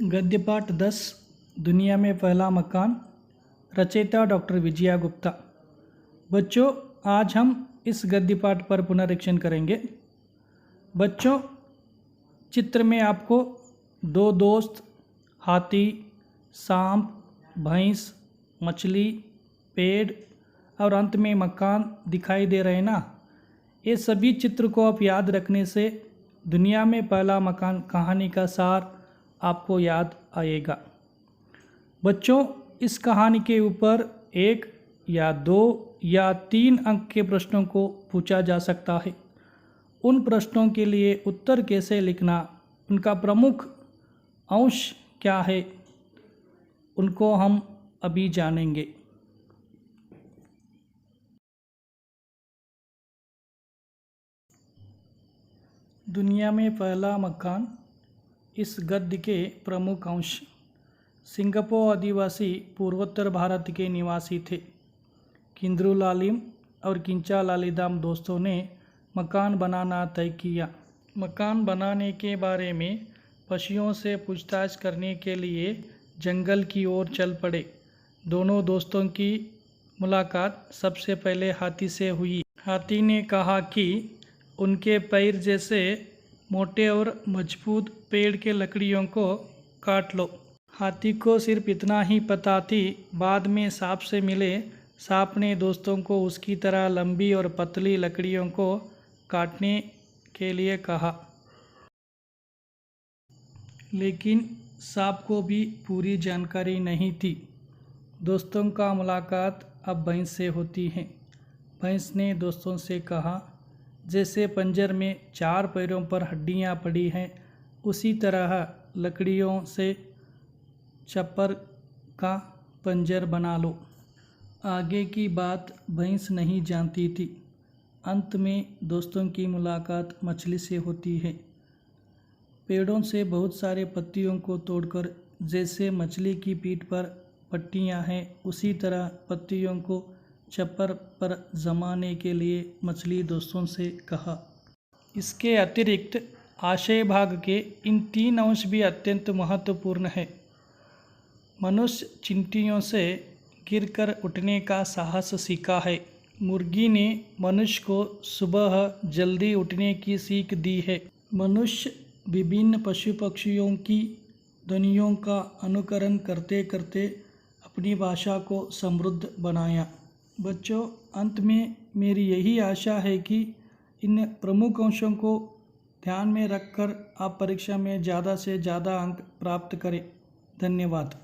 गद्यपाठ 10 दुनिया में पहला मकान। रचयिता डॉक्टर विजया गुप्ता। बच्चों, आज हम इस गद्यपाठ पर पुनरीक्षण करेंगे। बच्चों, चित्र में आपको दो दोस्त, हाथी, सांप, भैंस, मछली, पेड़ और अंत में मकान दिखाई दे रहे हैं ना। ये सभी चित्र को आप याद रखने से दुनिया में पहला मकान कहानी का सार आपको याद आएगा। बच्चों, इस कहानी के ऊपर 1 या 2 या 3 अंक के प्रश्नों को पूछा जा सकता है। उन प्रश्नों के लिए उत्तर कैसे लिखना, उनका प्रमुख अंश क्या है, उनको हम अभी जानेंगे। दुनिया में पहला मकान, इस गद्य के प्रमुख अंश। सिंगापो आदिवासी पूर्वोत्तर भारत के निवासी थे। किंद्रू लालिम और किंचा लालिदाम दोस्तों ने मकान बनाना तय किया। मकान बनाने के बारे में पशुओं से पूछताछ करने के लिए जंगल की ओर चल पड़े। दोनों दोस्तों की मुलाकात सबसे पहले हाथी से हुई। हाथी ने कहा कि उनके पैर जैसे मोटे और मजबूत पेड़ के लकड़ियों को काट लो। हाथी को सिर्फ इतना ही पता थी। बाद में सांप से मिले। सांप ने दोस्तों को उसकी तरह लंबी और पतली लकड़ियों को काटने के लिए कहा, लेकिन सांप को भी पूरी जानकारी नहीं थी। दोस्तों का मुलाकात अब भैंस से होती है। भैंस ने दोस्तों से कहा, जैसे पंजर में 4 पैरों पर हड्डियां पड़ी हैं, उसी तरह लकड़ियों से छप्पर का पंजर बना लो। आगे की बात भैंस नहीं जानती थी। अंत में दोस्तों की मुलाकात मछली से होती है। पेड़ों से बहुत सारे पत्तियों को तोड़कर जैसे मछली की पीठ पर पट्टियां हैं, उसी तरह पत्तियों को छप्पर पर जमाने के लिए मछली दोस्तों से कहा। इसके अतिरिक्त आशय भाग के इन 3 अंश भी अत्यंत महत्वपूर्ण है। मनुष्य चींटियों से गिरकर उठने का साहस सीखा है। मुर्गी ने मनुष्य को सुबह जल्दी उठने की सीख दी है। मनुष्य विभिन्न पशु पक्षियों की ध्वनियों का अनुकरण करते करते अपनी भाषा को समृद्ध बनाया। बच्चों, अंत में मेरी यही आशा है कि इन प्रमुख अंशों को ध्यान में रखकर आप परीक्षा में ज़्यादा से ज़्यादा अंक प्राप्त करें। धन्यवाद।